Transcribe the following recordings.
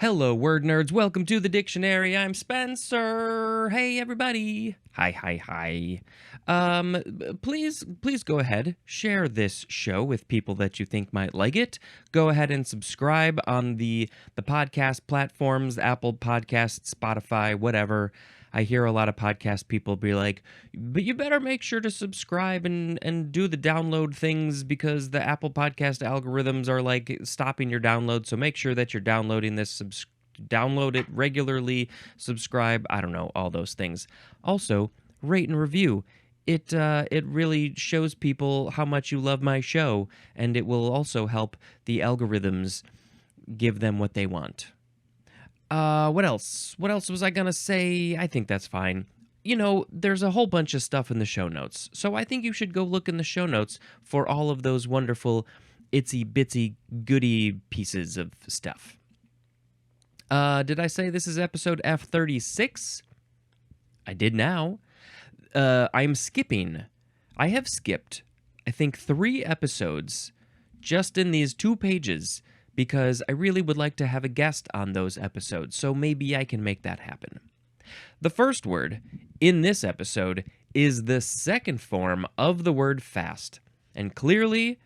Hello, word nerds. Welcome to the dictionary. I'm Spencer. Hey, everybody. Hi. Please go ahead, share this show with people that you think might like it. Go ahead and subscribe on the podcast platforms, Apple Podcasts, Spotify, whatever. I hear a lot of podcast people be like, but you better make sure to subscribe and do the download things because the Apple Podcast algorithms are like stopping your download. So make sure that you're downloading this, download it regularly, subscribe, I don't know, all those things. Also, rate and review. It really shows people how much you love my show, and it will also help the algorithms give them what they want. What else? What else was I gonna say? I think that's fine. You know, there's a whole bunch of stuff in the show notes, so I think you should go look in the show notes for all of those wonderful itsy bitsy goody pieces of stuff. Did I say this is episode F36? I did now. I'm skipping. I have skipped, I think, 3 episodes just in these 2 pages because I really would like to have a guest on those episodes, so maybe I can make that happen. The first word in this episode is the second form of the word fast, and clearly,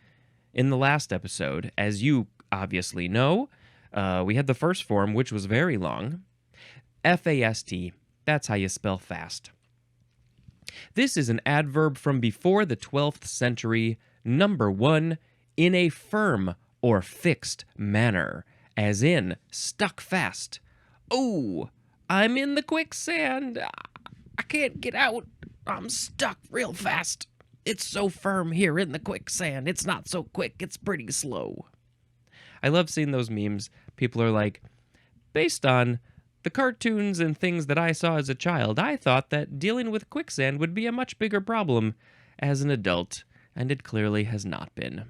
in the last episode, as you obviously know, we had the first form, which was very long. F-A-S-T, that's how you spell fast. This is an adverb from before the 12th century, number 1, in a firm or fixed manner, as in stuck fast. Oh, I'm in the quicksand. I can't get out. I'm stuck real fast. It's so firm here in the quicksand. It's not so quick. It's pretty slow. I love seeing those memes. People are like, based on the cartoons and things that I saw as a child, I thought that dealing with quicksand would be a much bigger problem as an adult, and it clearly has not been.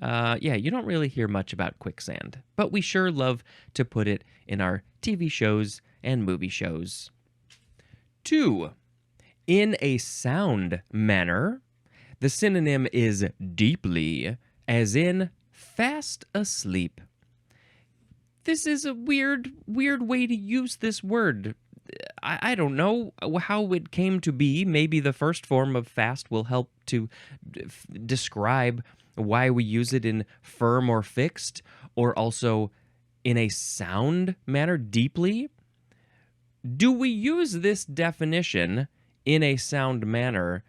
You don't really hear much about quicksand, but we sure love to put it in our TV shows and movie shows. 2. In a sound manner, the synonym is deeply, as in fast asleep. This is a weird way to use this word. I don't know how it came to be. Maybe the first form of fast will help to describe why we use it in firm or fixed, or also in a sound manner, deeply. Do we use this definition in a sound manner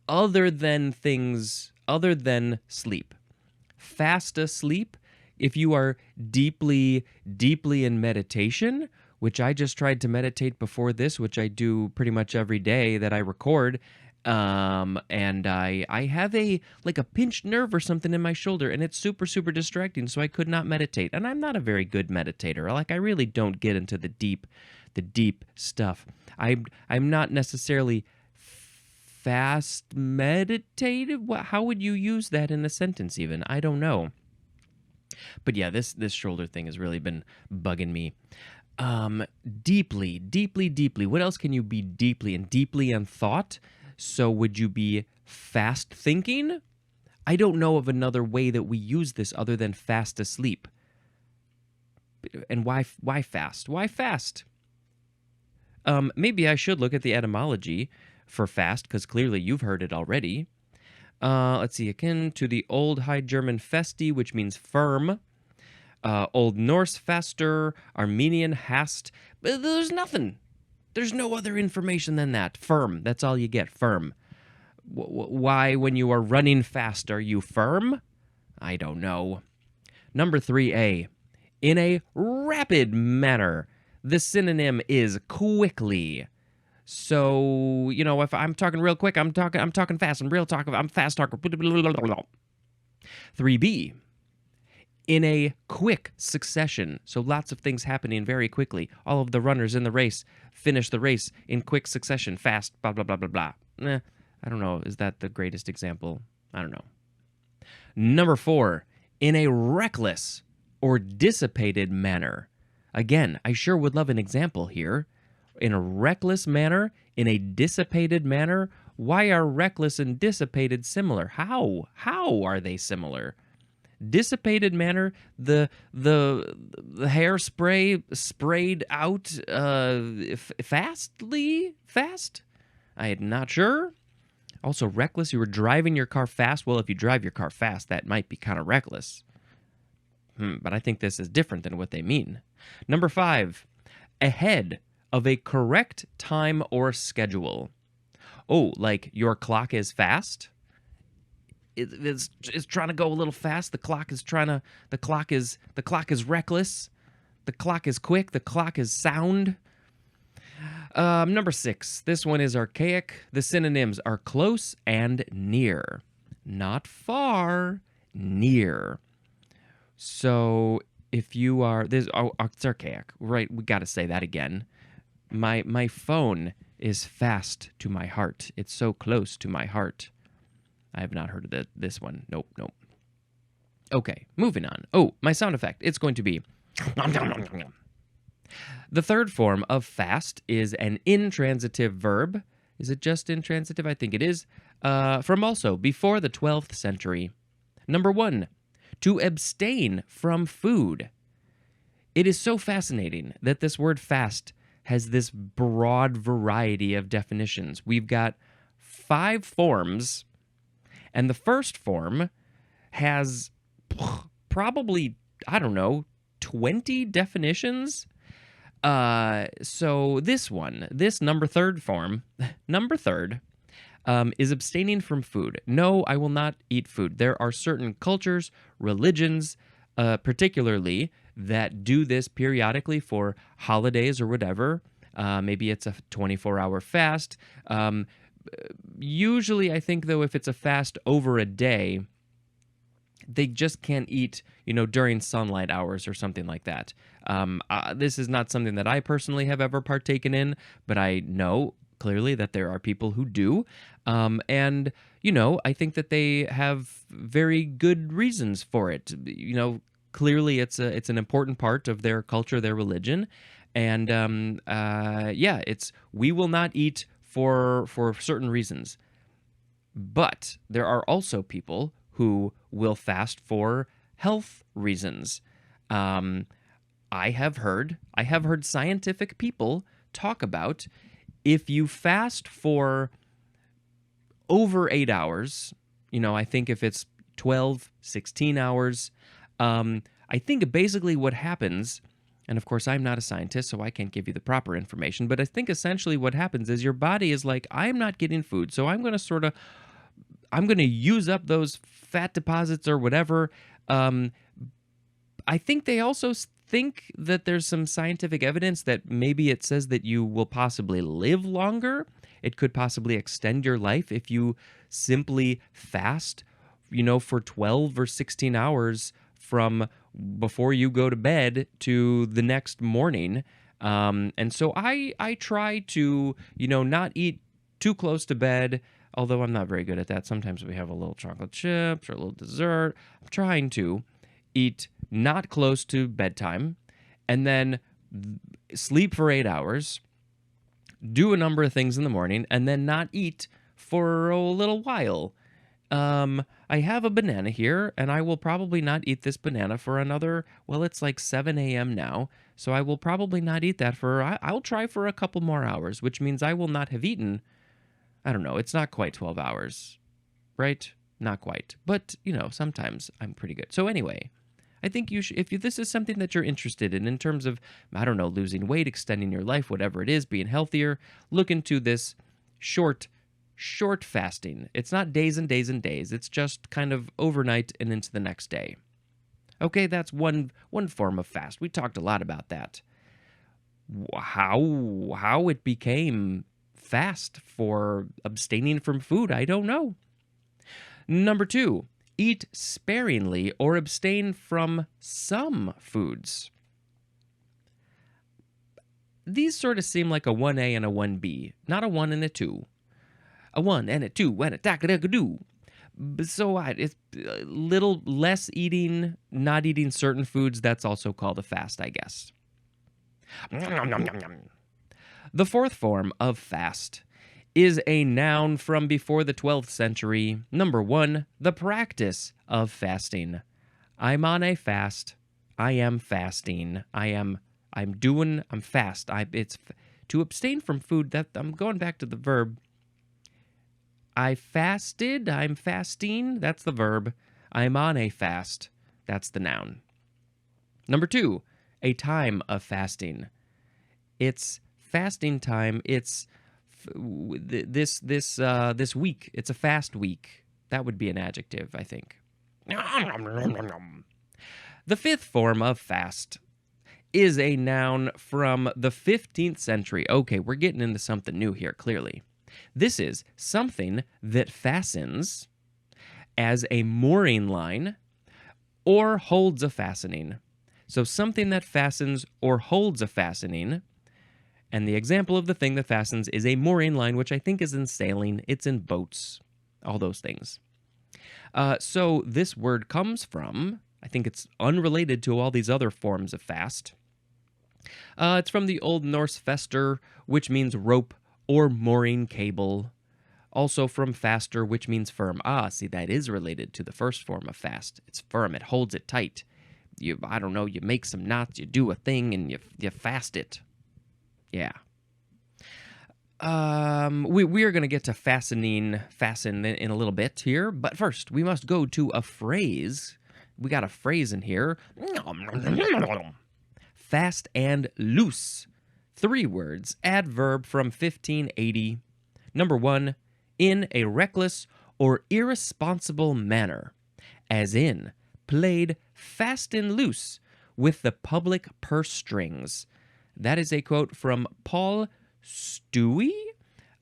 other than sleep? Fast asleep, if you are deeply in meditation, which I just tried to meditate before this, which I do pretty much every day that I record, and I have a pinched nerve or something in my shoulder, and it's super distracting, so I could not meditate. And I'm not a very good meditator. I really don't get into the deep stuff. I'm not necessarily fast meditative. How would you use that in a sentence even? I don't know. But yeah, this shoulder thing has really been bugging me. Deeply. What else can you be deeply in? Deeply in thought? So would you be fast thinking? I don't know of another way that we use this other than fast asleep. And why fast? Why fast? Maybe I should look at the etymology for fast, because clearly you've heard it already. Let's see, akin to the Old High German festi, which means firm. Old Norse faster, Armenian hast. But there's nothing. There's no other information than that. Firm. That's all you get. Firm. Why, when you are running fast, are you firm? I don't know. Number 3A. In a rapid manner. The synonym is quickly. So, if I'm talking real quick, I'm talking fast. I'm fast talker. 3B. In a quick succession. So lots of things happening very quickly. All of the runners in the race finish the race in quick succession, fast, blah, blah, blah, blah, blah. I don't know. Is that the greatest example? I don't know. Number 4. In a reckless or dissipated manner. Again, I sure would love an example here. In a reckless manner, in a dissipated manner. Why are reckless and dissipated similar? How are they similar? dissipated manner, the hairspray sprayed out fast? I am not sure. Also reckless, you were driving your car fast. Well, if you drive your car fast, that might be kind of reckless. But I think this is different than what they mean. Number 5, ahead of a correct time or schedule. Oh, like your clock is fast? It's trying to go a little fast. The clock is reckless. The clock is quick. The clock is sound. Number 6. This one is archaic. The synonyms are close and near. Not far, near. So if you are it's archaic, right? We got to say that again. My phone is fast to my heart. It's so close to my heart. I have not heard of this one. Nope. Okay, moving on. Oh, my sound effect. It's going to be... The third form of fast is an intransitive verb. Is it just intransitive? I think it is. From also before the 12th century. Number 1, to abstain from food. It is so fascinating that this word fast has this broad variety of definitions. We've got 5 forms, and the first form has probably, 20 definitions. So this number third form, is abstaining from food. No, I will not eat food. There are certain cultures, religions, particularly, that do this periodically for holidays or whatever. Maybe it's a 24-hour fast. Usually, I think, though, if it's a fast over a day, they just can't eat, during sunlight hours or something like that. This is not something that I personally have ever partaken in, but I know clearly that there are people who do. And, I think that they have very good reasons for it. Clearly it's an important part of their culture, their religion. And, we will not eat for certain reasons. But there are also people who will fast for health reasons. I have heard scientific people talk about if you fast for over 8 hours, I think if it's 12, 16 hours, I think basically what happens, and of course I'm not a scientist, so I can't give you the proper information, but I think essentially what happens is your body is like, I'm not getting food, so I'm going to use up those fat deposits or whatever. I think they also think that there's some scientific evidence that maybe it says that you will possibly live longer. It could possibly extend your life if you simply fast, for 12 or 16 hours from before you go to bed to the next morning. And so I try to, not eat too close to bed, although I'm not very good at that. Sometimes we have a little chocolate chips or a little dessert. I'm trying to eat not close to bedtime and then sleep for 8 hours, do a number of things in the morning, and then not eat for a little while. I have a banana here, and I will probably not eat this banana for another, it's like 7 a.m. now, so I will probably not eat that I'll try for a couple more hours, which means I will not have eaten, I don't know, it's not quite 12 hours, right? Not quite, but, sometimes I'm pretty good. So anyway, I think you should, if this is something that you're interested in terms of, I don't know, losing weight, extending your life, whatever it is, being healthier, look into this short fasting. It's not days and days and days. It's just kind of overnight and into the next day. Okay, that's one form of fast. We talked a lot about that. How it became fast for abstaining from food, I don't know. Number 2, eat sparingly or abstain from some foods. These sort of seem like a 1A and a 1B, not a 1 and a 2. A 1 and a 2 and a tack-a-dack-a-doo. So it's a little less eating, not eating certain foods. That's also called a fast, I guess. The fourth form of fast is a noun from before the 12th century. Number 1, the practice of fasting. I'm on a fast. I am fasting. I'm fast. It's to abstain from food. That I'm going back to the verb. I fasted. I'm fasting. That's the verb. I'm on a fast. That's the noun. Number 2, a time of fasting. It's fasting time. It's this week. It's a fast week. That would be an adjective, I think. The 5th form of fast is a noun from the 15th century. Okay, we're getting into something new here, clearly. This is something that fastens as a mooring line or holds a fastening. So something that fastens or holds a fastening. And the example of the thing that fastens is a mooring line, which I think is in sailing. It's in boats, all those things. So this word comes from, I think it's unrelated to all these other forms of fast. It's from the Old Norse fester, which means rope or mooring cable. Also from faster, which means firm. See, that is related to the first form of fast. It's firm. It holds it tight. You make some knots, you do a thing, and you fast it. Yeah. We are going to get to fasten in a little bit here, but first we must go to a phrase. We got a phrase in here. Fast and loose. 3 words. Adverb from 1580. Number 1, in a reckless or irresponsible manner, as in played fast and loose with the public purse strings. That is a quote from Paul Stewie.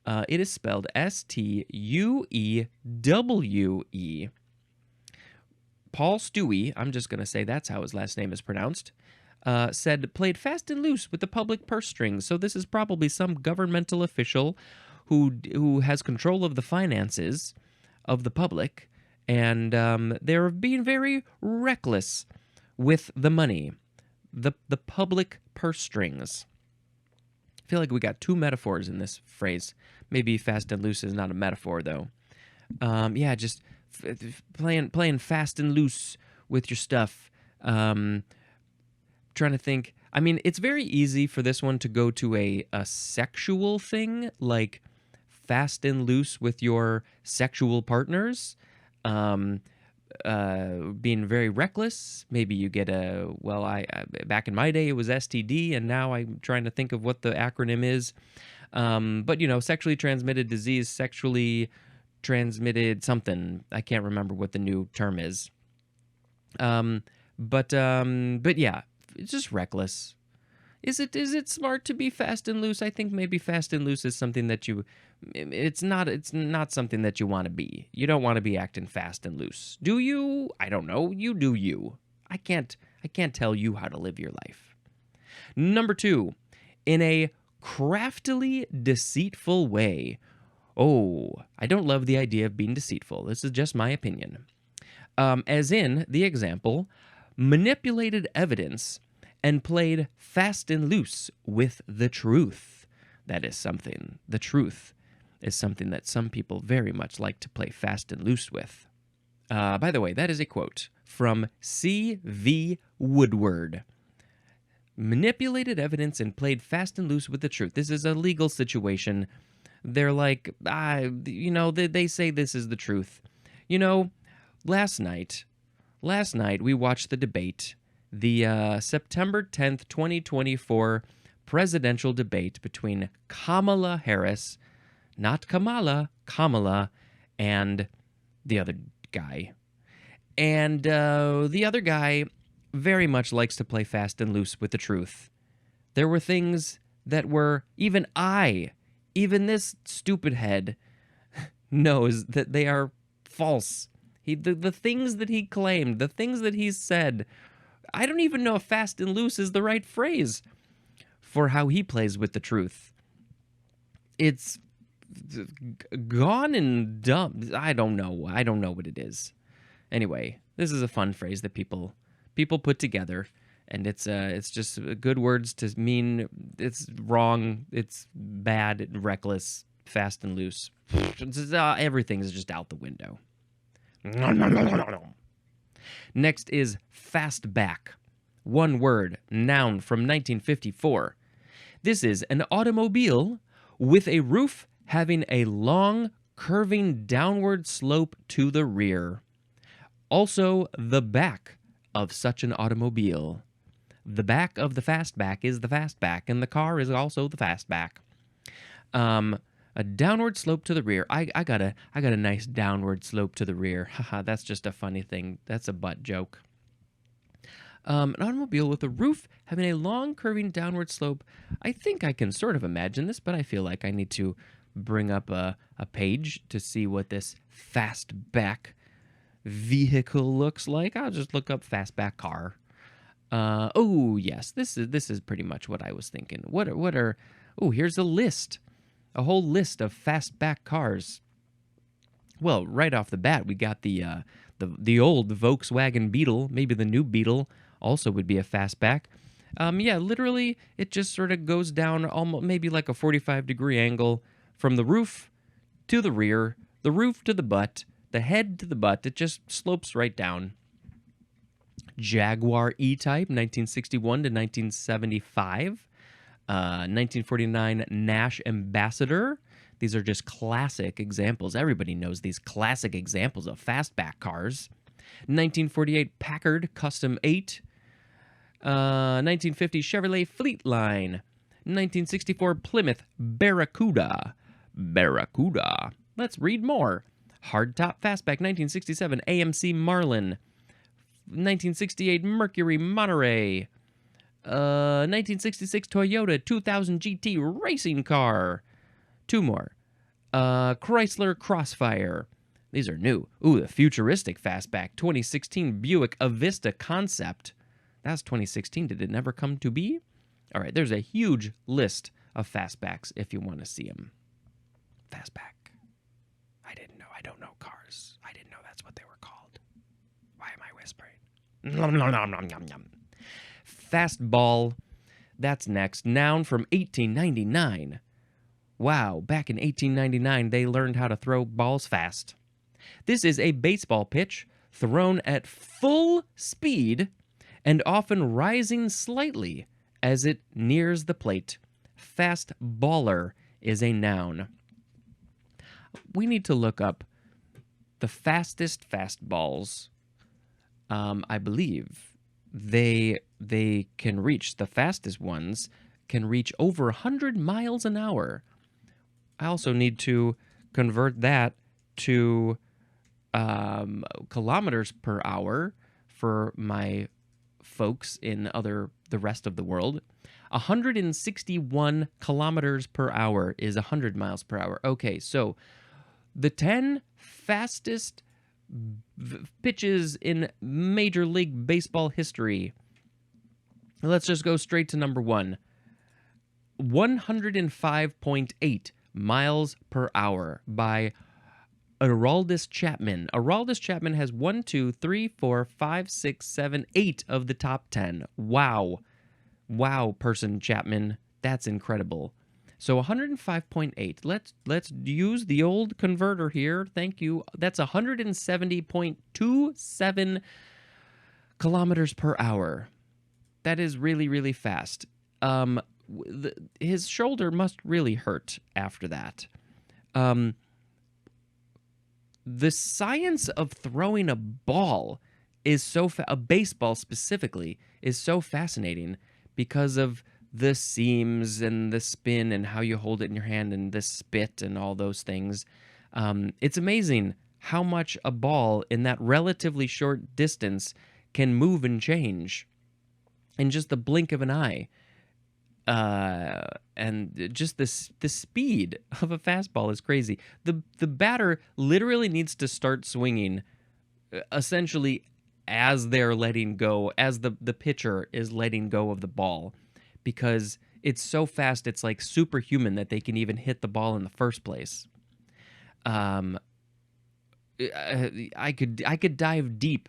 It is spelled Stuewe. Paul Stewie, I'm just going to say that's how his last name is pronounced, said played fast and loose with the public purse strings. So this is probably some governmental official who has control of the finances of the public, and they're being very reckless with the money, the public purse strings. I feel like we got 2 metaphors in this phrase. Maybe fast and loose is not a metaphor, though. Just playing fast and loose with your stuff. Trying to think. I mean, it's very easy for this one to go to a sexual thing, like fast and loose with your sexual partners. Being very reckless. Maybe you get back in my day it was STD, and now I'm trying to think of what the acronym is. But sexually transmitted disease, sexually transmitted something. I can't remember what the new term is. But yeah, it's just reckless. Is it smart to be fast and loose? I think maybe fast and loose is something that it's not something that you want to be. You don't want to be acting fast and loose. Do you? I don't know. You do you. I can't tell you how to live your life. Number 2, in a craftily deceitful way. Oh, I don't love the idea of being deceitful. This is just my opinion. As in the example, manipulated evidence and played fast and loose with the truth. That is something. The truth is something that some people very much like to play fast and loose with. By the way, that is a quote from C.V. Woodward. Manipulated evidence and played fast and loose with the truth. This is a legal situation. They're like, they say this is the truth. Last night we watched the debate, the September 10th, 2024 presidential debate between Kamala Harris, not Kamala, Kamala, and the other guy. And the other guy very much likes to play fast and loose with the truth. There were things that were, even this stupid head knows that they are false. The things that he claimed, the things that he said, I don't even know if fast and loose is the right phrase for how he plays with the truth. It's gone and dumb. I don't know what it is. Anyway, this is a fun phrase that people put together, and it's just good words to mean it's wrong, it's bad, reckless, fast and loose. Everything is just out the window. Next is fastback. One word, noun from 1954. This is an automobile with a roof having a long, curving downward slope to the rear. Also, the back of such an automobile. The back of the fastback is the fastback, and the car is also the fastback. A downward slope to the rear. I got a nice downward slope to the rear. Haha, that's just a funny thing. That's a butt joke. An automobile with a roof having a long curving downward slope. I think I can sort of imagine this, but I feel like I need to bring up a page to see what this fastback vehicle looks like. I'll just look up fastback car. Oh yes, this is pretty much what I was thinking. What are? Oh, here's a list, a whole list of fastback cars. Well, right off the bat, we got the old Volkswagen Beetle. Maybe the new Beetle also would be a fastback. Yeah, literally, it just sort of goes down almost maybe like a 45-degree angle from the roof to the rear, the roof to the butt, the head to the butt. It just slopes right down. Jaguar E-Type, 1961 to 1975. 1949 Nash Ambassador. These are just classic examples. Everybody knows these classic examples of fastback cars. 1948 Packard Custom 8. 1950 Chevrolet Fleetline. 1964 Plymouth Barracuda. Let's read more. Hardtop Fastback 1967 AMC Marlin. 1968 Mercury Monterey. 1966 Toyota 2000 GT racing car. Two more. Chrysler Crossfire. These are new. Ooh, the futuristic fastback 2016 Buick Avista Concept. That's 2016. Did it never come to be? All right, there's a huge list of fastbacks if you want to see them. Fastback. I didn't know. I don't know cars. I didn't know that's what they were called. Why am I whispering? Nom, nom, nom, nom, nom, nom. Fastball. That's next. Noun from 1899. Wow, back in 1899, they learned how to throw balls fast. This is a baseball pitch thrown at full speed and often rising slightly as it nears the plate. Fast baller is a noun. We need to look up the fastest fastballs. I believe they can reach, the fastest ones can reach over 100 miles an hour. I also need to convert that to kilometers per hour for my folks in the rest of the world. 161 kilometers per hour is 100 miles per hour. Okay, so the 10 fastest pitches in Major League Baseball history. Let's just go straight to number one. 105.8 miles per hour by Aroldis Chapman. Aroldis Chapman has 1, 2, 3, 4, 5, 6, 7, 8 of the top 10. Wow. Wow, person Chapman. That's incredible. So 105.8. Let's use the old converter here. Thank you. That's 170.27 kilometers per hour. That is really, really fast. His shoulder must really hurt after that. The science of throwing a ball is a baseball specifically, is so fascinating because of the seams and the spin and how you hold it in your hand and the spit and all those things. It's amazing how much a ball in that relatively short distance can move and change in just the blink of an eye. And just the speed of a fastball is crazy. The batter literally needs to start swinging essentially as they're letting go, as the pitcher is letting go of the ball, because it's so fast, it's like superhuman that they can even hit the ball in the first place. I could dive deep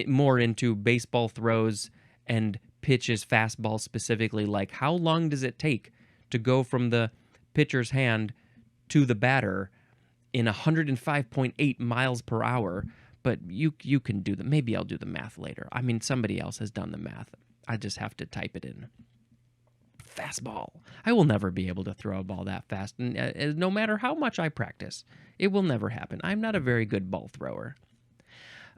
more into baseball throws and pitches, fastball specifically. Like, how long does it take to go from the pitcher's hand to the batter in 105.8 miles per hour? but you can do the. Maybe I'll do the math later. I mean, somebody else has done the math. I just have to type it in. Fastball. I will never be able to throw a ball that fast, and no matter how much I practice, it will never happen. I'm not a very good ball thrower.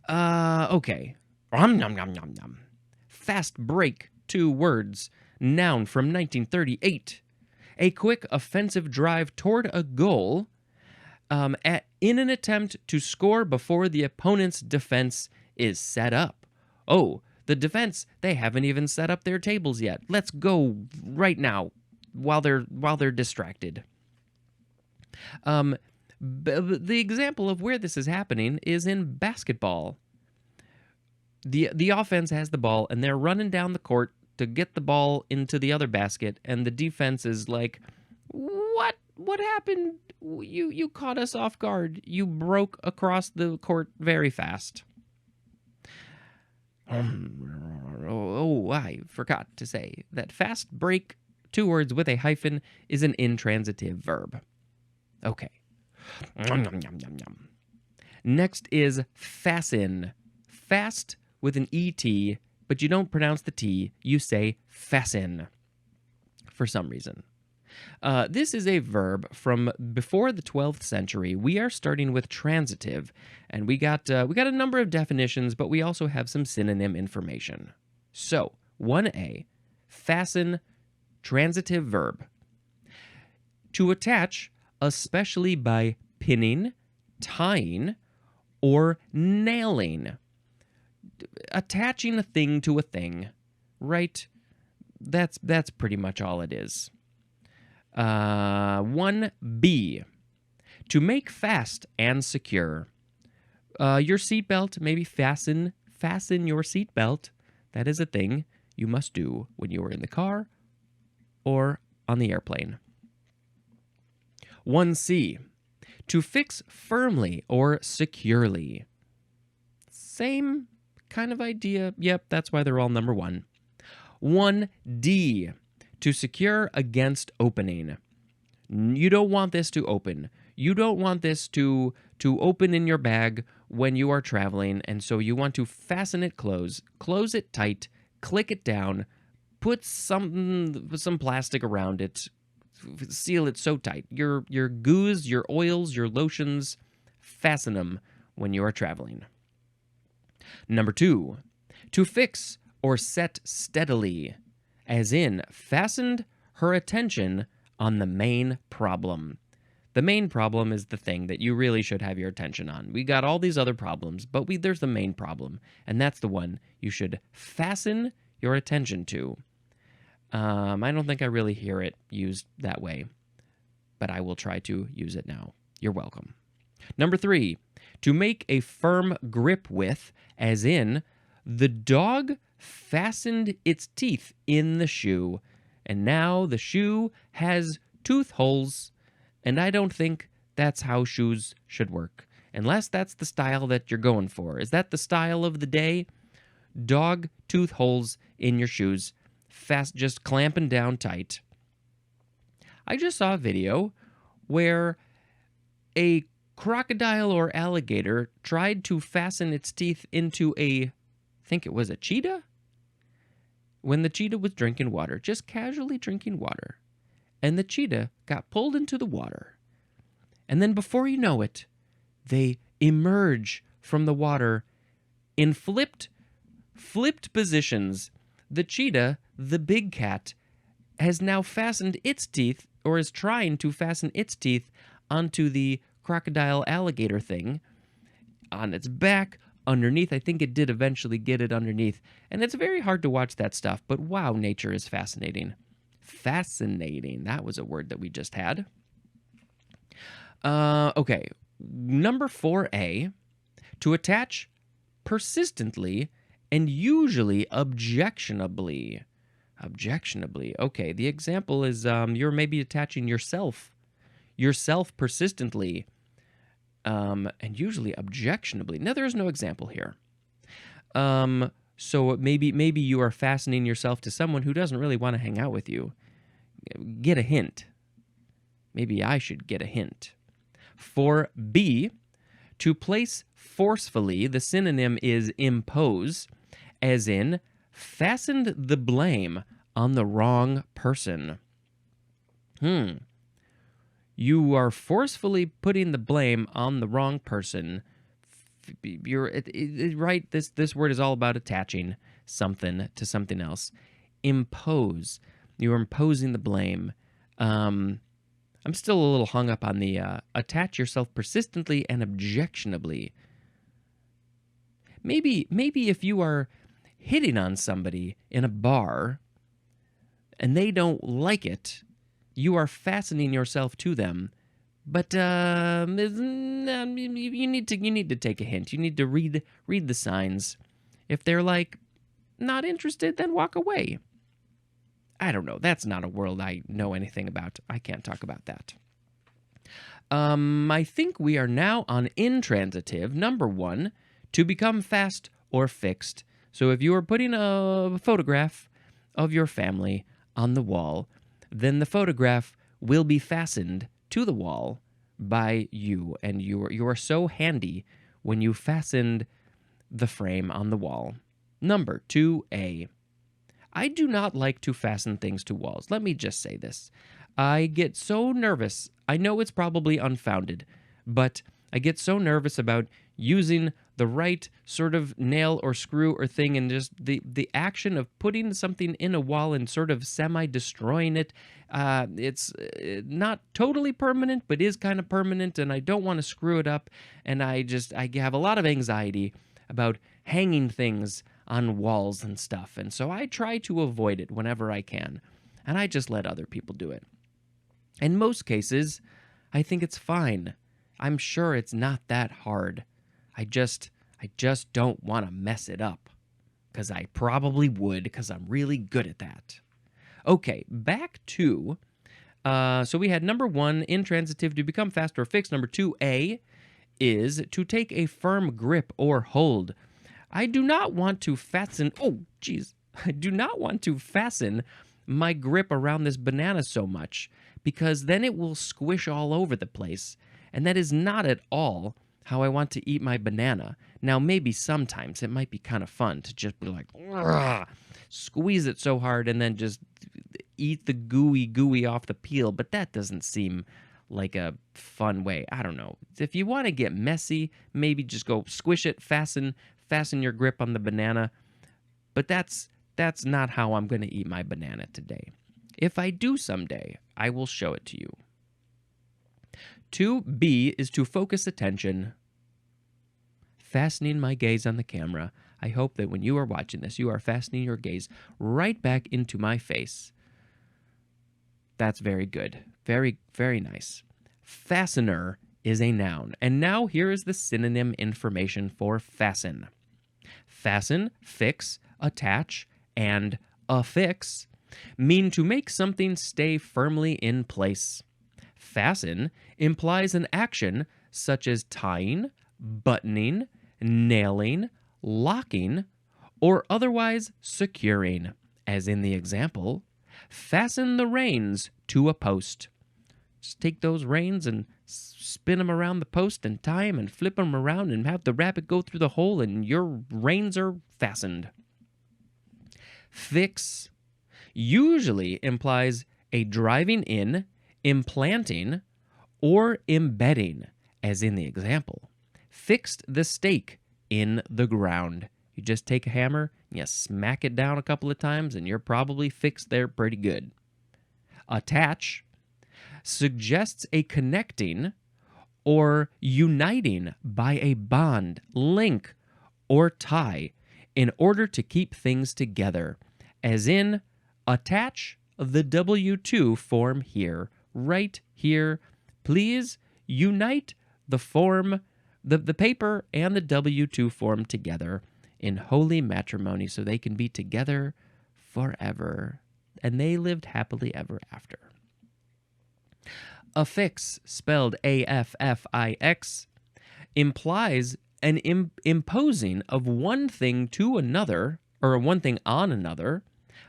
Okay. Nom, nom, nom, nom. Fast break, 2 words. Noun from 1938. A quick offensive drive toward a goal in an attempt to score before the opponent's defense is set up. Oh, the defense, they haven't even set up their tables yet. Let's go right now while they're distracted. The example of where this is happening is in basketball. The offense has the ball, and they're running down the court to get the ball into the other basket, and the defense is like, What happened? You caught us off guard. You broke across the court very fast. I forgot to say that fast break, 2 words with a hyphen, is an intransitive verb. Okay. Next is fasten. Fast with an ET, but you don't pronounce the T. You say fasten for some reason. This is a verb from before the 12th century. We are starting with transitive, and we got a number of definitions, but we also have some synonym information. So, 1A, fasten, transitive verb. To attach, especially by pinning, tying, or nailing. Attaching a thing to a thing, right? That's pretty much all it is. 1B, to make fast and secure. Your seatbelt, maybe fasten your seatbelt. That is a thing you must do when you are in the car or on the airplane. 1C, to fix firmly or securely. Same kind of idea. Yep, that's why they're all number 1. 1D, to secure against opening. You don't want this to open. You don't want this to open in your bag when you are traveling, and so you want to fasten it close it tight, click it down, put some plastic around it, seal it so tight. Your goos, your oils, your lotions, fasten them when you are traveling. Number 2, to fix or set steadily, as in fastened her attention on the main problem. The main problem is the thing that you really should have your attention on. We got all these other problems, but there's the main problem, and that's the one you should fasten your attention to. I don't think I really hear it used that way, but I will try to use it now. You're welcome. Number 3, to make a firm grip with, as in, the dog fastened its teeth in the shoe, and now the shoe has tooth holes, and I don't think that's how shoes should work, unless that's the style that you're going for. Is that the style of the day? Dog tooth holes in your shoes, fast, just clamping down tight. I just saw a video where a crocodile or alligator tried to fasten its teeth into I think it was a cheetah? When the cheetah was drinking water, just casually drinking water, and the cheetah got pulled into the water. And then before you know it, they emerge from the water in flipped positions. The cheetah, the big cat, has now fastened its teeth, or is trying to fasten its teeth onto the crocodile alligator thing on its back, underneath. I think it did eventually get it underneath. And it's very hard to watch that stuff, but wow, nature is fascinating. Fascinating. That was a word that we just had. Okay. Number 4A, to attach persistently and usually objectionably. Objectionably. Okay, the example is you're maybe attaching yourself persistently, and usually objectionably. Now, there is no example here. So maybe you are fastening yourself to someone who doesn't really want to hang out with you. Get a hint. Maybe I should get a hint. 4B, To place forcefully, the synonym is impose, as in fastened the blame on the wrong person. You are forcefully putting the blame on the wrong person. Right. This word is all about attaching something to something else. Impose. You are imposing the blame. I'm still a little hung up on the attach yourself persistently and objectionably. Maybe if you are hitting on somebody in a bar and they don't like it, you are fastening yourself to them. But you need to take a hint. You need to read the signs. If they're like not interested, then walk away. I don't know. That's not a world I know anything about. I can't talk about that. I think we are now on intransitive. Number 1, to become fast or fixed. So if you are putting a photograph of your family on the wall, then the photograph will be fastened to the wall by you, and you are so handy when you fastened the frame on the wall. Number 2A. I do not like to fasten things to walls. Let me just say this. I get so nervous. I know it's probably unfounded, but I get so nervous about using the right sort of nail or screw or thing, and just the action of putting something in a wall and sort of semi-destroying it. It's not totally permanent, but is kind of permanent, and I don't want to screw it up, and I have a lot of anxiety about hanging things on walls and stuff, and so I try to avoid it whenever I can, and I just let other people do it. In most cases, I think it's fine. I'm sure it's not that hard. I just don't want to mess it up, because I probably would, because I'm really good at that. Okay, back to, so we had number 1, intransitive, to become fast or fixed. Number 2A is to take a firm grip or hold. I do not want to fasten, I do not want to fasten my grip around this banana so much, because then it will squish all over the place, and that is not at all how I want to eat my banana. Now, maybe sometimes it might be kind of fun to just be like, squeeze it so hard and then just eat the gooey off the peel, but that doesn't seem like a fun way. I don't know. If you want to get messy, maybe just go squish it, fasten your grip on the banana, but that's not how I'm going to eat my banana today. If I do someday, I will show it to you. 2B is to focus attention. Fastening my gaze on the camera. I hope that when you are watching this, you are fastening your gaze right back into my face. That's very good. Very, very nice. Fastener is a noun. And now here is the synonym information for fasten. Fasten, fix, attach, and affix mean to make something stay firmly in place. Fasten implies an action such as tying, buttoning, nailing, locking, or otherwise securing, as in the example, fasten the reins to a post. Just take those reins and spin them around the post and tie them and flip them around and have the rabbit go through the hole and your reins are fastened. Fix usually implies a driving in, implanting, or embedding, as in the example. Fixed the stake in the ground. You just take a hammer, you smack it down a couple of times, and you're probably fixed there pretty good. Attach suggests a connecting or uniting by a bond, link, or tie in order to keep things together, as in attach the W2 form here, right here. Please unite the form, the paper and the W2 form together in holy matrimony so they can be together forever. And they lived happily ever after. Affix, spelled A-F-F-I-X, implies an imposing of one thing to another, or one thing on another,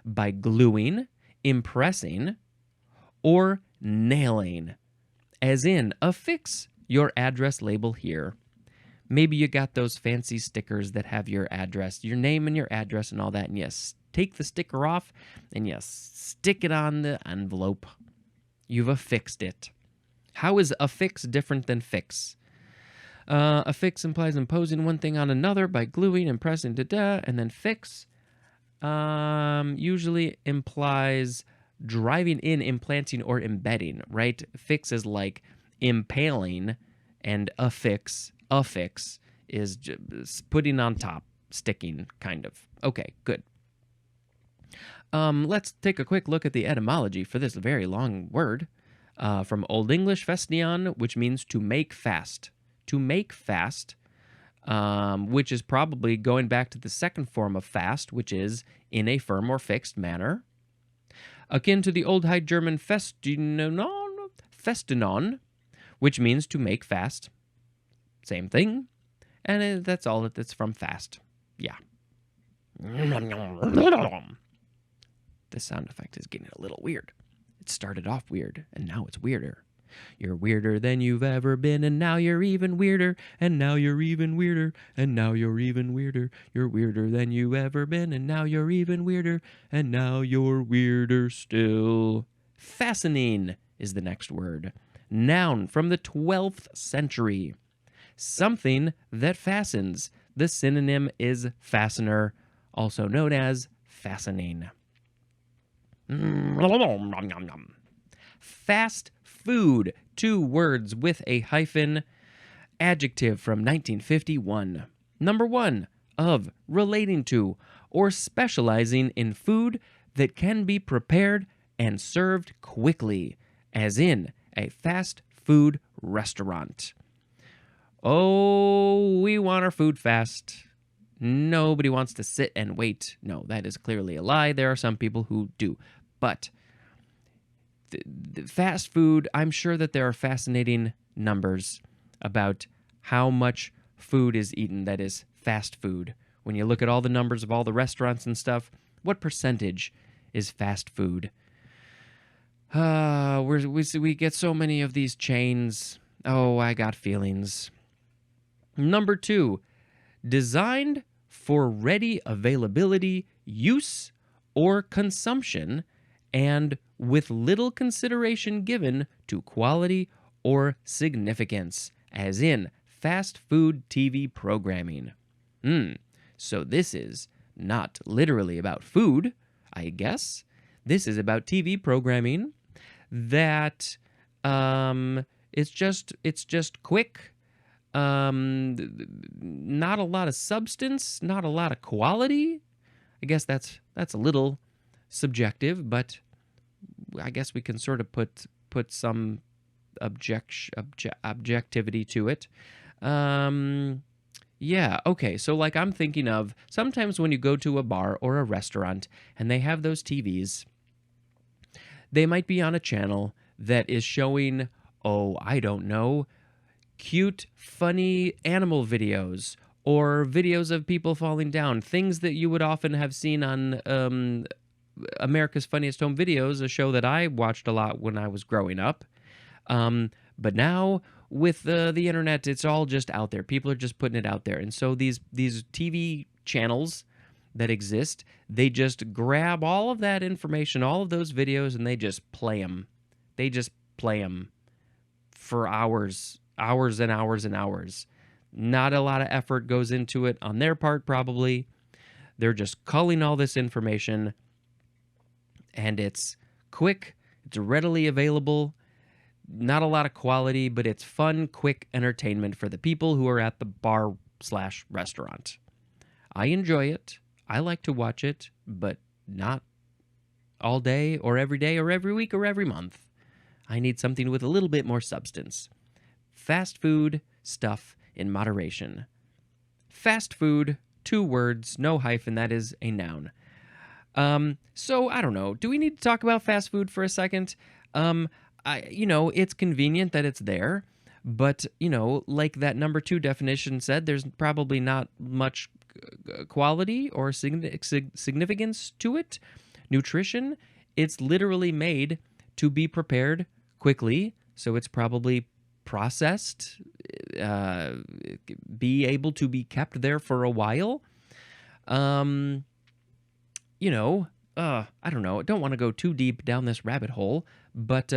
by gluing, impressing, or nailing, as in affix your address label here. Maybe you got those fancy stickers that have your address, your name and your address and all that, and you take the sticker off and you stick it on the envelope. You've affixed it. How is affix different than fix? Affix implies imposing one thing on another by gluing and pressing and then fix usually implies driving in, implanting, or embedding, right? Fix is like impaling, and affix is just putting on top, sticking, kind of. Okay, good. Let's take a quick look at the etymology for this very long word. From Old English, festion, which means to make fast. To make fast, which is probably going back to the second form of fast, which is in a firm or fixed manner. Akin to the Old High German festinon, which means to make fast. Same thing. And that's all that's from fast. Yeah. This sound effect is getting a little weird. It started off weird, and now it's weirder. You're weirder than you've ever been, and now you're even weirder, and now you're even weirder, and now you're even weirder. You're weirder than you've ever been, and now you're even weirder, and now you're weirder still. Fastening is the next word. Noun from the 12th century. Something that fastens. The synonym is fastener, also known as fastening. Fast food, 2 words with a hyphen. Adjective from 1951. Number 1, of, relating to, or specializing in food that can be prepared and served quickly, as in a fast food restaurant. Oh, we want our food fast. Nobody wants to sit and wait. No, that is clearly a lie. There are some people who do. But the fast food, I'm sure that there are fascinating numbers about how much food is eaten that is fast food. When you look at all the numbers of all the restaurants and stuff, what percentage is fast food? We get so many of these chains. Oh, I got feelings. Number 2, designed for ready availability, use, or consumption, and with little consideration given to quality or significance, as in fast food TV programming. So this is not literally about food, I guess. This is about TV programming that it's just quick, not a lot of substance, not a lot of quality. I guess that's a little subjective, but I guess we can sort of put some objectivity to it. Yeah, okay, so like I'm thinking of sometimes when you go to a bar or a restaurant and they have those TVs, they might be on a channel that is showing, I don't know, cute, funny animal videos or videos of people falling down, things that you would often have seen on America's Funniest Home Videos, a show that I watched a lot when I was growing up. But now with the internet, it's all just out there. People are just putting it out there. And so these TV channels that exist, they just grab all of that information, all of those videos, and they just play them. They just play them for hours and hours and hours. Not a lot of effort goes into it on their part, probably. They're just culling all this information, and it's quick, it's readily available, not a lot of quality, but it's fun, quick entertainment for the people who are at the bar/restaurant. I enjoy it. I like to watch it, but not all day or every week or every month. I need something with a little bit more substance. Fast food stuff in moderation. Fast food, 2 words, no hyphen, that is a noun. So I don't know. Do we need to talk about fast food for a second? It's convenient that it's there, but like that number 2 definition said, there's probably not much quality or significance to it. Nutrition, it's literally made to be prepared quickly, so it's probably processed uh, be able to be kept there for a while. Um, you know, I don't know. I don't want to go too deep down this rabbit hole, but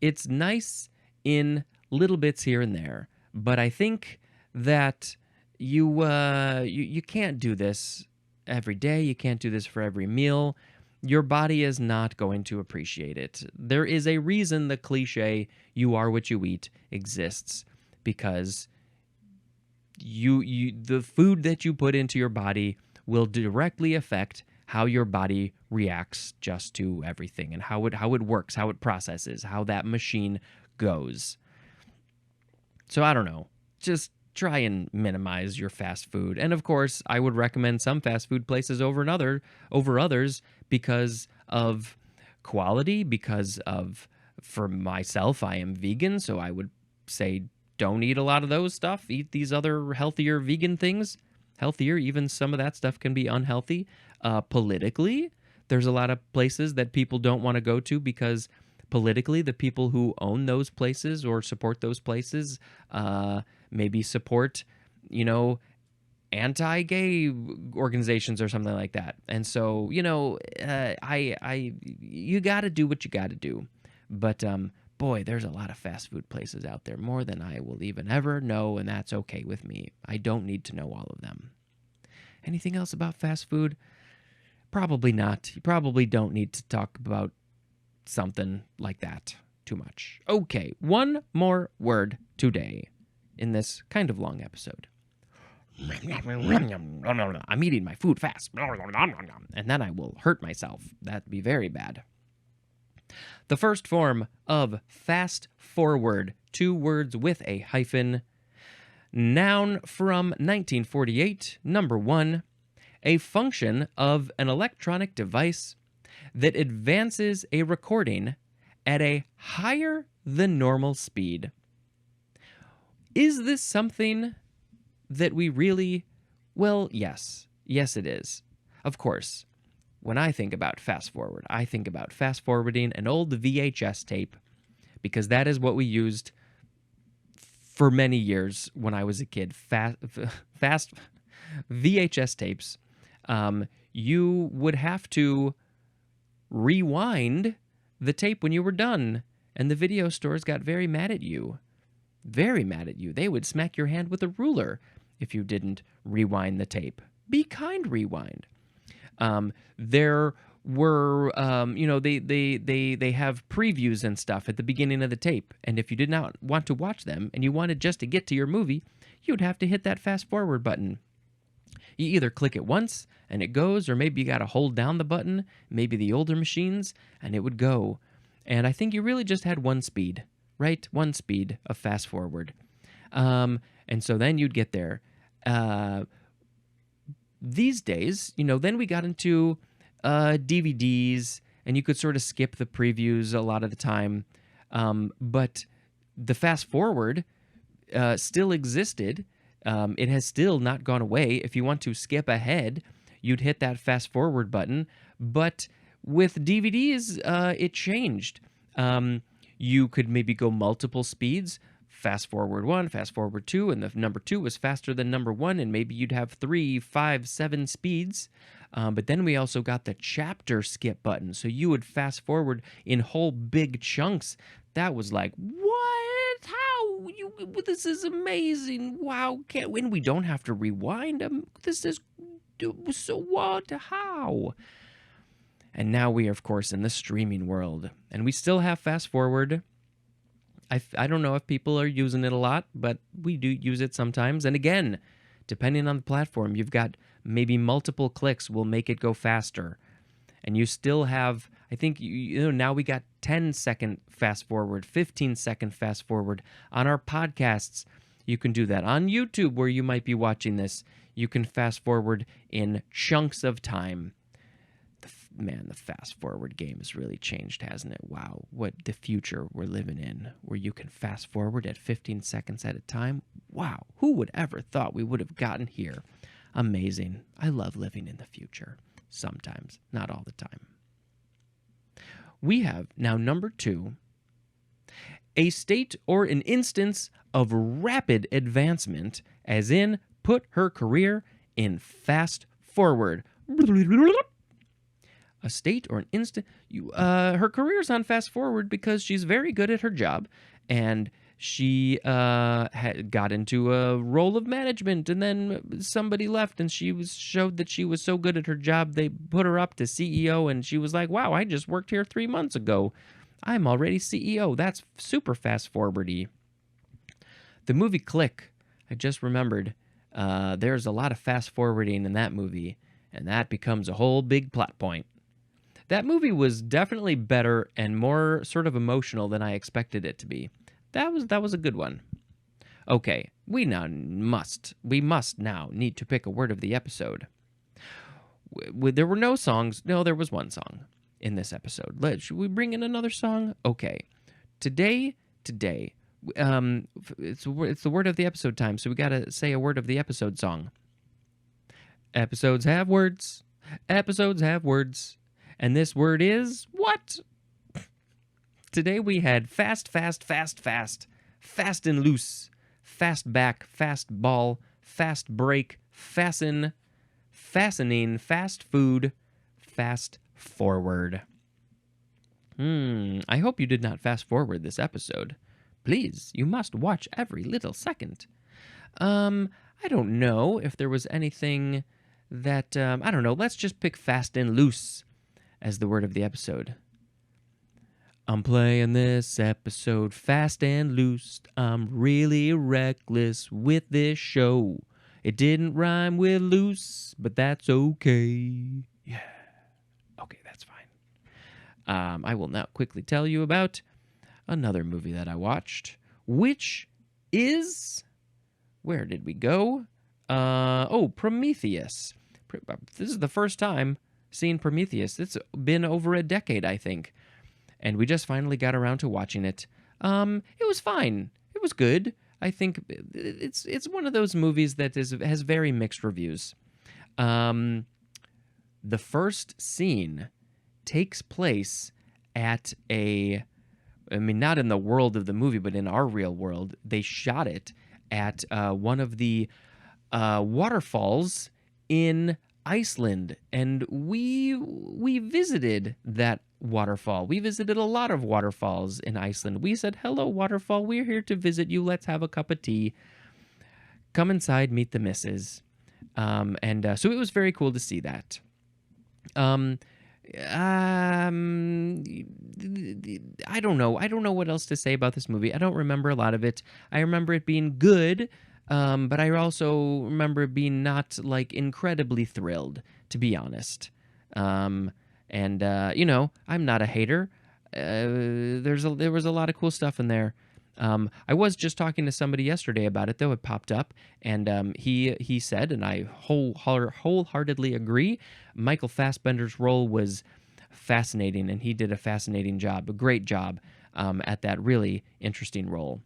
it's nice in little bits here and there. But I think that you can't do this every day. You can't do this for every meal. Your body is not going to appreciate it. There is a reason the cliche "you are what you eat" exists, because the food that you put into your body will directly affect how your body reacts just to everything, and how it works, how it processes, how that machine goes. So I don't know. Just try and minimize your fast food. And of course, I would recommend some fast food places over others because of quality, because of, for myself, I am vegan, so I would say don't eat a lot of those stuff. Eat these other healthier vegan things. Healthier, even some of that stuff can be unhealthy. Politically, there's a lot of places that people don't want to go to because politically, the people who own those places or support those places maybe support, anti-gay organizations or something like that. And so, you got to do what you got to do. But boy, there's a lot of fast food places out there, more than I will even ever know, and that's okay with me. I don't need to know all of them. Anything else about fast food? Probably not. You probably don't need to talk about something like that too much. Okay, one more word today in this kind of long episode. I'm eating my food fast, and then I will hurt myself. That'd be very bad. The first form of fast forward, 2 words with a hyphen. Noun from 1948, number 1, a function of an electronic device that advances a recording at a higher than normal speed. Is this something that we really... Well, yes. Yes, it is. Of course, when I think about fast forward, I think about fast forwarding an old VHS tape, because that is what we used for many years when I was a kid. Fast VHS tapes. You would have to rewind the tape when you were done, and the video stores got very mad at you. Very mad at you. They would smack your hand with a ruler if you didn't rewind the tape. Be kind, rewind. There were, they have previews and stuff at the beginning of the tape, and if you did not want to watch them and you wanted just to get to your movie, you'd have to hit that fast forward button. You either click it once and it goes, or maybe you got to hold down the button, maybe the older machines, and it would go. And I think you really just had one speed, right? One speed of fast forward. And so then you'd get there. These days, then we got into DVDs, and you could sort of skip the previews a lot of the time. But the fast forward still existed. It has still not gone away. If you want to skip ahead, you'd hit that fast forward button. But with DVDs, it changed. You could maybe go multiple speeds. Fast forward 1, fast forward 2, and the number 2 was faster than number 1, and maybe you'd have 3, 5, 7 speeds. But then we also got the chapter skip button, so you would fast forward in whole big chunks. That was like, what? How? This is amazing. Wow. When we don't have to rewind them. This is so what? How? And now we are, of course, in the streaming world, and we still have fast forward. I don't know if people are using it a lot, but we do use it sometimes. And again, depending on the platform, you've got maybe multiple clicks will make it go faster. And you still have, I think, now we got 10-second fast forward, 15-second fast forward. On our podcasts, you can do that. On YouTube, where you might be watching this, you can fast forward in chunks of time. The fast forward game has really changed, hasn't it? Wow, what the future we're living in, where you can fast forward at 15 seconds at a time. Wow, who would ever thought we would have gotten here? Amazing. I love living in the future. Sometimes, not all the time. We have now number 2, a state or an instance of rapid advancement, as in put her career in fast forward. A state or an instant. Her career's on fast forward because she's very good at her job, and she got into a role of management, and then somebody left, and showed that she was so good at her job, they put her up to CEO, and she was like, wow, I just worked here 3 months ago. I'm already CEO. That's super fast forwardy. The movie Click, I just remembered, there's a lot of fast forwarding in that movie, and that becomes a whole big plot point. That movie was definitely better and more sort of emotional than I expected it to be. That was a good one. Okay, we must now need to pick a word of the episode. There were no songs. No, there was one song in this episode. Should we bring in another song? Okay. Today, it's the word of the episode time, so we got to say a word of the episode song. Episodes have words. Episodes have words. And this word is what? Today we had fast, fast and loose, fast back, fast ball, fast break, fasten, fastening, fast food, fast forward. I hope you did not fast forward this episode. Please, you must watch every little second. I don't know if there was anything that, I don't know, let's just pick fast and loose as the word of the episode. I'm playing this episode fast and loose. I'm really reckless with this show. It didn't rhyme with loose, but that's okay. Yeah. Okay, that's fine. I will now quickly tell you about another movie that I watched, which is... Where did we go? Prometheus. This is the first time seeing Prometheus. It's been over a decade, I think. And we just finally got around to watching it. It was fine. It was good. I think it's one of those movies that has very mixed reviews. The first scene takes place at not in the world of the movie, but in our real world. They shot it at one of the waterfalls in Iceland, and we visited that waterfall. We visited a lot of waterfalls in Iceland. We said, hello, waterfall, we're here to visit you. Let's have a cup of tea. Come inside, meet the missus. So it was very cool to see that. I don't know. I don't know what else to say about this movie. I don't remember a lot of it. I remember it being good, but I also remember being not like incredibly thrilled, to be honest. I'm not a hater. There was a lot of cool stuff in there. I was just talking to somebody yesterday about it, though. It popped up, and he said, and I wholeheartedly agree, Michael Fassbender's role was fascinating, and he did a fascinating job, a great job at that really interesting role.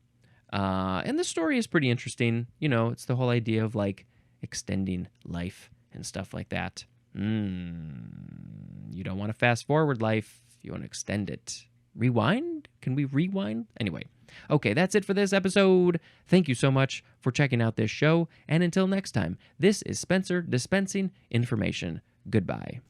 And the story is pretty interesting. You know, it's the whole idea of like extending life and stuff like that. You don't want to fast forward life. You want to extend it. Rewind? Can we rewind? Anyway. Okay, that's it for this episode. Thank you so much for checking out this show. And until next time, this is Spencer dispensing information. Goodbye.